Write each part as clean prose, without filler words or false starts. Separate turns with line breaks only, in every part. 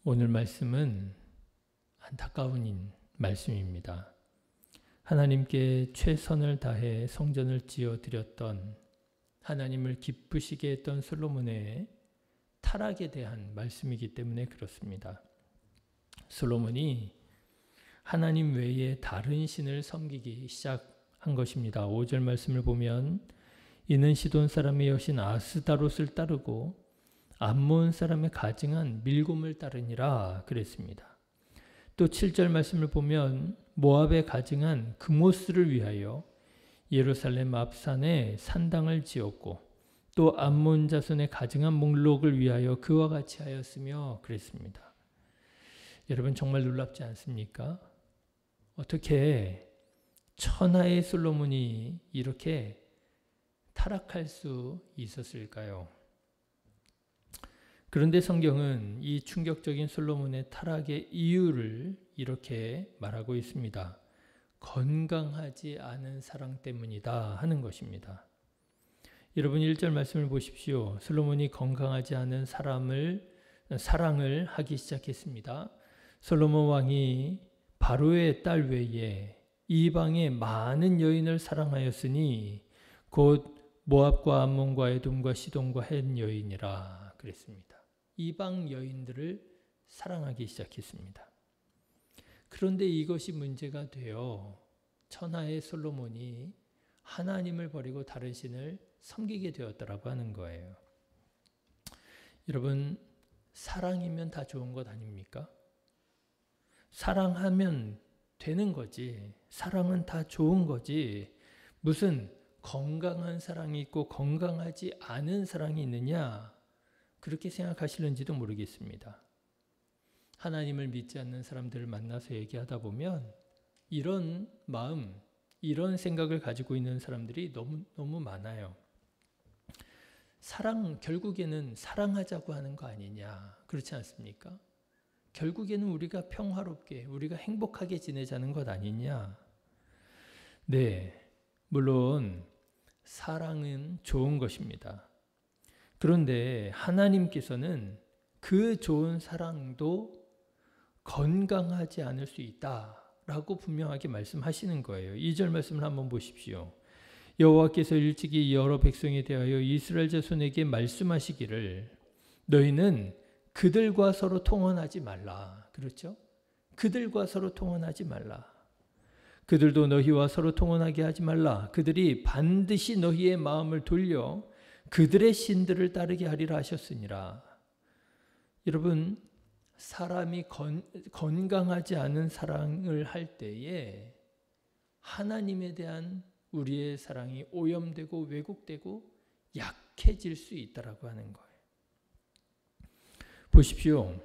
오늘 말씀은 안타까운 말씀입니다. 하나님께 최선을 다해 성전을 지어드렸던, 하나님을 기쁘시게 했던 솔로몬의 타락에 대한 말씀이기 때문에 그렇습니다. 솔로몬이 하나님 외에 다른 신을 섬기기 시작한 것입니다. 5절 말씀을 보면 이는 시돈 사람의 여신 아스다롯을 따르고 암몬 사람의 가증한 밀곰을 따르니라 그랬습니다. 또 7절 말씀을 보면 모압의 가증한 그모스를 위하여 예루살렘 앞산에 산당을 지었고 또 암몬 자손의 가증한 목록을 위하여 그와 같이 하였으며 그랬습니다. 여러분 정말 놀랍지 않습니까? 어떻게 천하의 솔로몬이 이렇게 타락할 수 있었을까요? 그런데 성경은 이 충격적인 솔로몬의 타락의 이유를 이렇게 말하고 있습니다. 건강하지 않은 사랑 때문이다 하는 것입니다. 여러분 1절 말씀을 보십시오. 솔로몬이 건강하지 않은 사랑을 하기 시작했습니다. 솔로몬 왕이 바로의 딸 외에 이방의 많은 여인을 사랑하였으니 곧 모압과 암몬과 에돔과 시돈과 헷 여인이라 그랬습니다. 이방 여인들을 사랑하기 시작했습니다. 그런데 이것이 문제가 되어 천하의 솔로몬이 하나님을 버리고 다른 신을 섬기게 되었다라고 하는 거예요. 여러분, 사랑이면 다 좋은 것 아닙니까? 사랑하면 되는 거지. 사랑은 다 좋은 거지. 무슨 건강한 사랑이 있고 건강하지 않은 사랑이 있느냐? 그렇게 생각하시는지도 모르겠습니다. 하나님을 믿지 않는 사람들을 만나서 얘기하다 보면 이런 마음, 이런 생각을 가지고 있는 사람들이 너무 많아요. 결국에는 사랑하자고 하는 거 아니냐, 그렇지 않습니까? 결국에는 우리가 평화롭게, 우리가 행복하게 지내자는 것 아니냐. 네, 물론 사랑은 좋은 것입니다. 그런데 하나님께서는 그 좋은 사랑도 건강하지 않을 수 있다라고 분명하게 말씀하시는 거예요. 2절 말씀을 한번 보십시오. 여호와께서 일찍이 여러 백성에 대하여 이스라엘 자손에게 말씀하시기를 너희는 그들과 서로 통혼하지 말라. 그렇죠? 그들과 서로 통혼하지 말라. 그들도 너희와 서로 통혼하게 하지 말라. 그들이 반드시 너희의 마음을 돌려 그들의 신들을 따르게 하리라 하셨으니라. 여러분, 사람이 건강하지 않은 사랑을 할 때에 하나님에 대한 우리의 사랑이 오염되고 왜곡되고 약해질 수 있다라고 하는 거예요. 보십시오.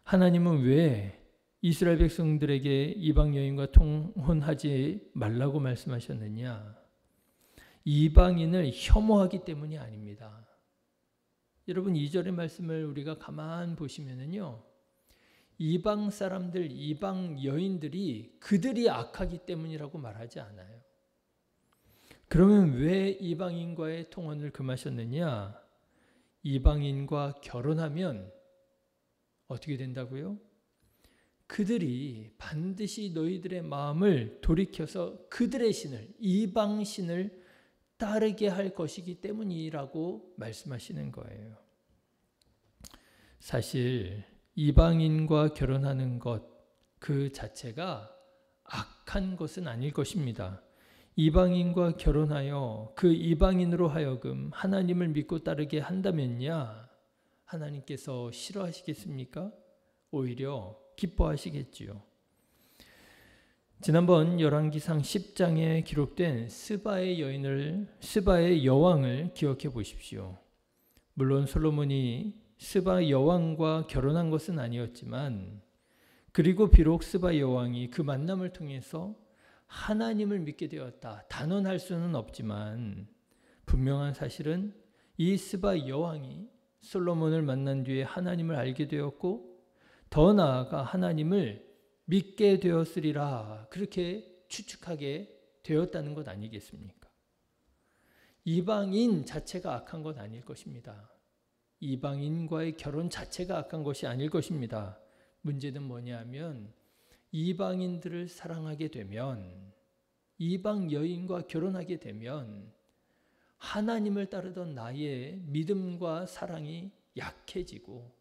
하나님은 왜 이스라엘 백성들에게 이방 여인과 통혼하지 말라고 말씀하셨느냐? 이방인을 혐오하기 때문이 아닙니다. 여러분 2절의 말씀을 우리가 가만 보시면은요. 이방 사람들, 이방 여인들이 그들이 악하기 때문이라고 말하지 않아요. 그러면 왜 이방인과의 통혼을 금하셨느냐? 이방인과 결혼하면 어떻게 된다고요? 그들이 반드시 너희들의 마음을 돌이켜서 그들의 신을, 이방 신을 따르게 할 것이기 때문이라고 말씀하시는 거예요. 사실 이방인과 결혼하는 것 그 자체가 악한 것은 아닐 것입니다. 이방인과 결혼하여 그 이방인으로 하여금 하나님을 믿고 따르게 한다면야 하나님께서 싫어하시겠습니까? 오히려 기뻐하시겠지요. 지난번 열왕기상 10장에 기록된 스바의 여왕을 기억해 보십시오. 물론 솔로몬이 스바 여왕과 결혼한 것은 아니었지만 그리고 비록 스바 여왕이 그 만남을 통해서 하나님을 믿게 되었다. 단언할 수는 없지만 분명한 사실은 이 스바 여왕이 솔로몬을 만난 뒤에 하나님을 알게 되었고 더 나아가 하나님을 믿게 되었으리라 그렇게 추측하게 되었다는 것 아니겠습니까? 이방인 자체가 악한 것 아닐 것입니다. 이방인과의 결혼 자체가 악한 것이 아닐 것입니다. 문제는 뭐냐면 이방인들을 사랑하게 되면, 이방 여인과 결혼하게 되면 하나님을 따르던 나의 믿음과 사랑이 약해지고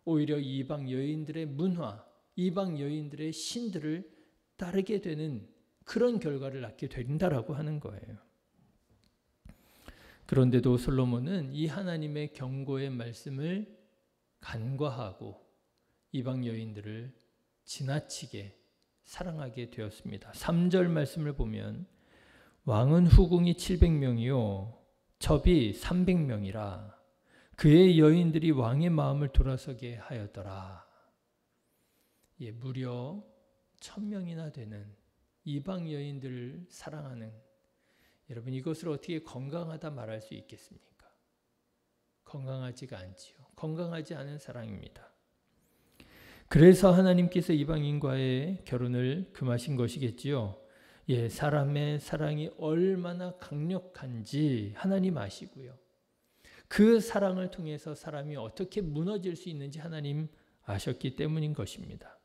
오히려 이방 여인들의 문화, 이방 여인들의 신들을 따르게 되는 그런 결과를 낳게 된다라고 하는 거예요. 그런데도 솔로몬은 이 하나님의 경고의 말씀을 간과하고 이방 여인들을 지나치게 사랑하게 되었습니다. 3절 말씀을 보면 왕은 후궁이 700명이요 첩이 300명이라 그의 여인들이 왕의 마음을 돌아서게 하였더라. 예, 무려 1000명이나 되는 이방 여인들을 사랑하는, 여러분 이것을 어떻게 건강하다 말할 수 있겠습니까? 건강하지가 않지요. 건강하지 않은 사랑입니다. 그래서 하나님께서 이방인과의 결혼을 금하신 것이겠지요. 예, 사람의 사랑이 얼마나 강력한지 하나님 아시고요. 그 사랑을 통해서 사람이 어떻게 무너질 수 있는지 하나님 아셨기 때문인 것입니다.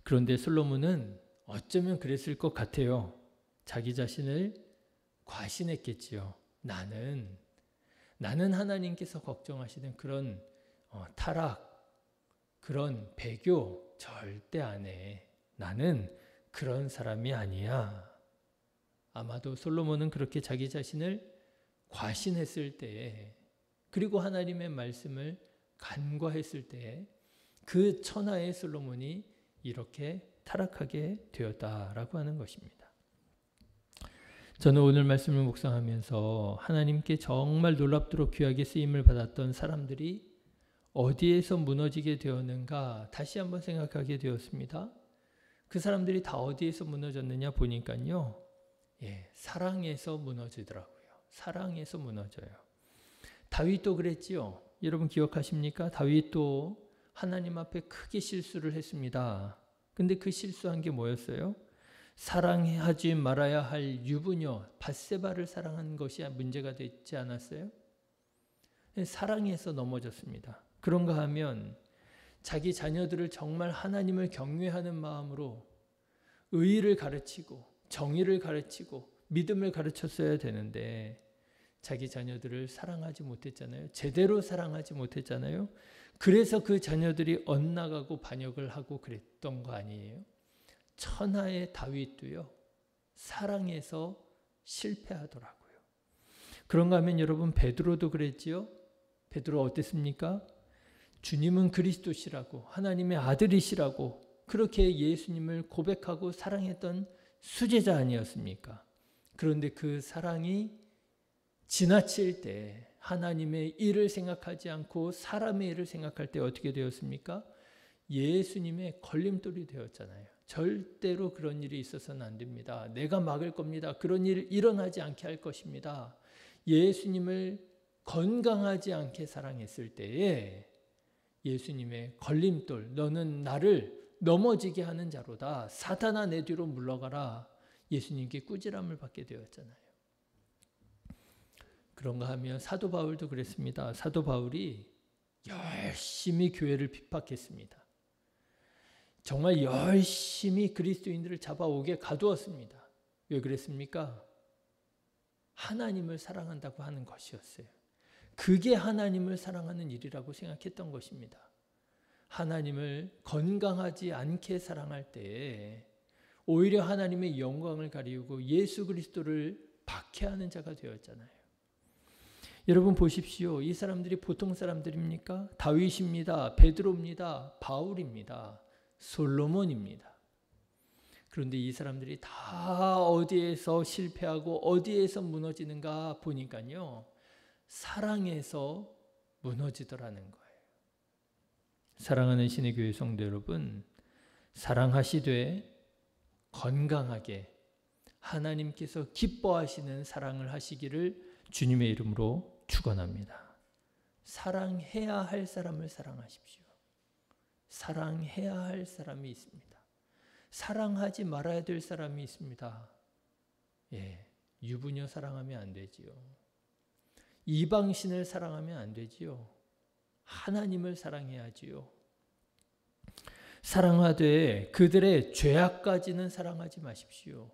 그런데 솔로몬은 어쩌면 그랬을 것 같아요. 자기 자신을 과신했겠지요. 나는 하나님께서 걱정하시는 그런 타락, 그런 배교 절대 안 해. 나는 그런 사람이 아니야. 아마도 솔로몬은 그렇게 자기 자신을 과신했을 때에, 그리고 하나님의 말씀을 간과했을 때에 그 천하의 솔로몬이 이렇게 타락하게 되었다라고 하는 것입니다. 저는 오늘 말씀을 묵상하면서 하나님께 정말 놀랍도록 귀하게 쓰임을 받았던 사람들이 어디에서 무너지게 되었는가 다시 한번 생각하게 되었습니다. 그 사람들이 다 어디에서 무너졌느냐 보니까요. 예, 사랑에서 무너지더라고요. 사랑에서 무너져요. 다윗도 그랬지요. 여러분 기억하십니까? 다윗도 하나님 앞에 크게 실수를 했습니다. 근데 그 실수한 게 뭐였어요? 사랑하지 말아야 할 유부녀 밧세바를 사랑한 것이 문제가 되지 않았어요? 사랑에서 넘어졌습니다. 그런가 하면 자기 자녀들을 정말 하나님을 경외하는 마음으로 의의를 가르치고 정의를 가르치고 믿음을 가르쳤어야 되는데 자기 자녀들을 사랑하지 못했잖아요. 제대로 사랑하지 못했잖아요. 그래서 그 자녀들이 엇나가고 반역을 하고 그랬던 거 아니에요? 천하의 다윗도요. 사랑해서 실패하더라고요. 그런가 하면 여러분 베드로도 그랬지요. 베드로 어땠습니까? 주님은 그리스도시라고 하나님의 아들이시라고 그렇게 예수님을 고백하고 사랑했던 수제자 아니었습니까? 그런데 그 사랑이 지나칠 때 하나님의 일을 생각하지 않고 사람의 일을 생각할 때 어떻게 되었습니까? 예수님의 걸림돌이 되었잖아요. 절대로 그런 일이 있어서는 안 됩니다. 내가 막을 겁니다. 그런 일 일어나지 않게 할 것입니다. 예수님을 건강하지 않게 사랑했을 때에 예수님의 걸림돌, 너는 나를 넘어지게 하는 자로다. 사탄아 내 뒤로 물러가라. 예수님께 꾸지람을 받게 되었잖아요. 그런가 하면 사도 바울도 그랬습니다. 사도 바울이 열심히 교회를 핍박했습니다. 정말 열심히 그리스도인들을 잡아오게 가두었습니다. 왜 그랬습니까? 하나님을 사랑한다고 하는 것이었어요. 그게 하나님을 사랑하는 일이라고 생각했던 것입니다. 하나님을 건강하지 않게 사랑할 때에 오히려 하나님의 영광을 가리우고 예수 그리스도를 박해하는 자가 되었잖아요. 여러분 보십시오. 이 사람들이 보통 사람들입니까? 다윗입니다. 베드로입니다. 바울입니다. 솔로몬입니다. 그런데 이 사람들이 다 어디에서 실패하고 어디에서 무너지는가 보니까요. 사랑에서 무너지더라는 거예요. 사랑하는 신의 교회 성도 여러분, 사랑하시되 건강하게 하나님께서 기뻐하시는 사랑을 하시기를 주님의 이름으로 축원합니다. 사랑해야 할 사람을 사랑하십시오. 사랑해야 할 사람이 있습니다. 사랑하지 말아야 될 사람이 있습니다. 예, 유부녀 사랑하면 안 되지요. 이방신을 사랑하면 안 되지요. 하나님을 사랑해야지요. 사랑하되 그들의 죄악까지는 사랑하지 마십시오.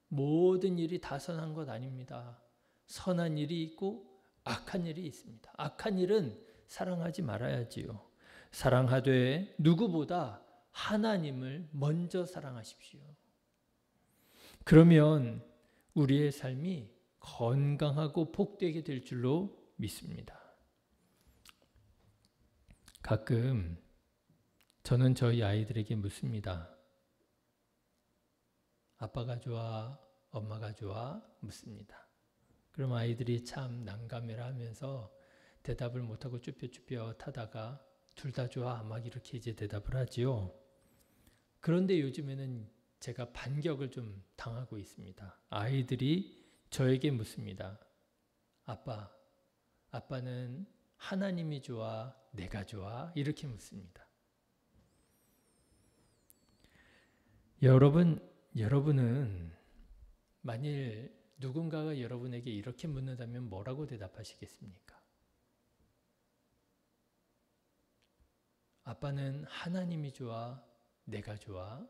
모든 일이 다 선한 것 아닙니다. 선한 일이 있고 악한 일이 있습니다. 악한 일은 사랑하지 말아야지요. 사랑하되 누구보다 하나님을 먼저 사랑하십시오. 그러면 우리의 삶이 건강하고 복되게 될 줄로 믿습니다. 가끔 저는 저희 아이들에게 묻습니다. 아빠가 좋아? 엄마가 좋아? 묻습니다. 그럼 아이들이 참 난감해라 하면서 대답을 못하고 쭈뼛쭈뼛하다가 둘 다 좋아? 막 이렇게 이제 대답을 하지요. 그런데 요즘에는 제가 반격을 좀 당하고 있습니다. 아이들이 저에게 묻습니다. 아빠는 하나님이 좋아? 내가 좋아? 이렇게 묻습니다. 여러분은 만일 누군가가 여러분에게 이렇게 묻는다면 뭐라고 대답하시겠습니까? 아빠는 하나님이 좋아? 내가 좋아?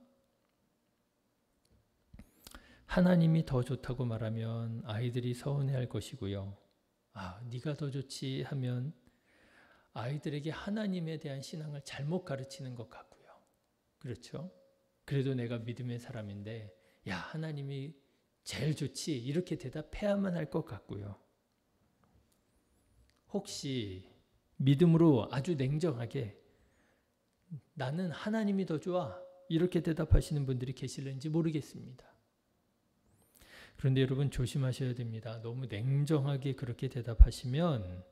하나님이 더 좋다고 말하면 아이들이 서운해할 것이고요. 네가 더 좋지 하면 아이들에게 하나님에 대한 신앙을 잘못 가르치는 것 같고요. 그렇죠? 그래도 내가 믿음의 사람인데 야, 하나님이 제일 좋지 이렇게 대답해야만 할 것 같고요. 혹시 믿음으로 아주 냉정하게 나는 하나님이 더 좋아 이렇게 대답하시는 분들이 계실는지 모르겠습니다. 그런데 여러분 조심하셔야 됩니다. 너무 냉정하게 그렇게 대답하시면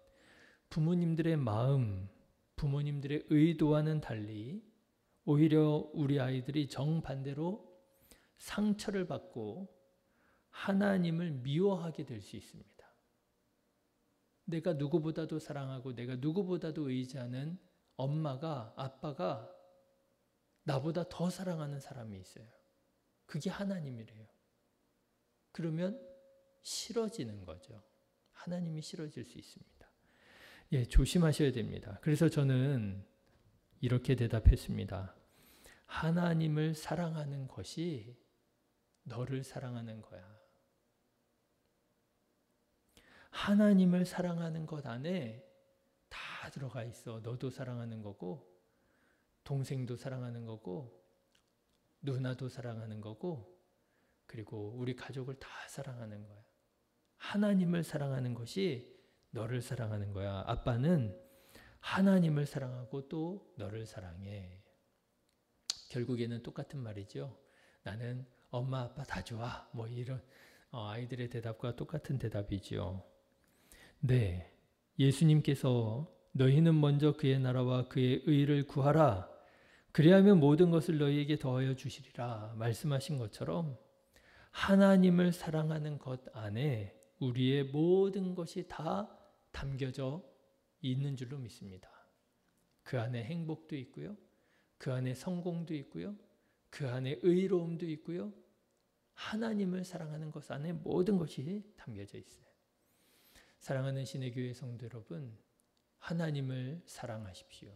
부모님들의 마음, 부모님들의 의도와는 달리 오히려 우리 아이들이 정반대로 상처를 받고 하나님을 미워하게 될 수 있습니다. 내가 누구보다도 사랑하고 내가 누구보다도 의지하는 엄마가, 아빠가 나보다 더 사랑하는 사람이 있어요. 그게 하나님이래요. 그러면 싫어지는 거죠. 하나님이 싫어질 수 있습니다. 조심하셔야 됩니다. 그래서 저는 이렇게 대답했습니다. 하나님을 사랑하는 것이 너를 사랑하는 거야. 하나님을 사랑하는 것 안에 다 들어가 있어. 너도 사랑하는 거고, 동생도 사랑하는 거고, 누나도 사랑하는 거고, 그리고 우리 가족을 다 사랑하는 거야. 하나님을 사랑하는 것이 너를 사랑하는 거야. 아빠는 하나님을 사랑하고 또 너를 사랑해. 결국에는 똑같은 말이죠. 나는 엄마 아빠 다 좋아. 뭐 이런 아이들의 대답과 똑같은 대답이죠. 네, 예수님께서 너희는 먼저 그의 나라와 그의 의를 구하라. 그리하면 모든 것을 너희에게 더하여 주시리라 말씀하신 것처럼 하나님을 사랑하는 것 안에 우리의 모든 것이 다 담겨져 있는 줄로 믿습니다. 그 안에 행복도 있고요. 그 안에 성공도 있고요. 그 안에 의로움도 있고요. 하나님을 사랑하는 것 안에 모든 것이 담겨져 있어요. 사랑하는 신의 교회 성도 여러분, 하나님을 사랑하십시오.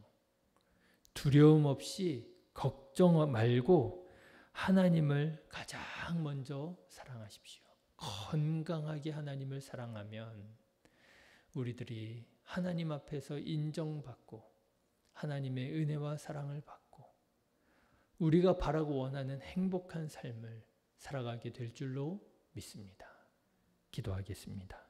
두려움 없이 걱정 말고 하나님을 가장 먼저 사랑하십시오. 건강하게 하나님을 사랑하면 우리들이 하나님 앞에서 인정받고 하나님의 은혜와 사랑을 받고 우리가 바라고 원하는 행복한 삶을 살아가게 될 줄로 믿습니다. 기도하겠습니다.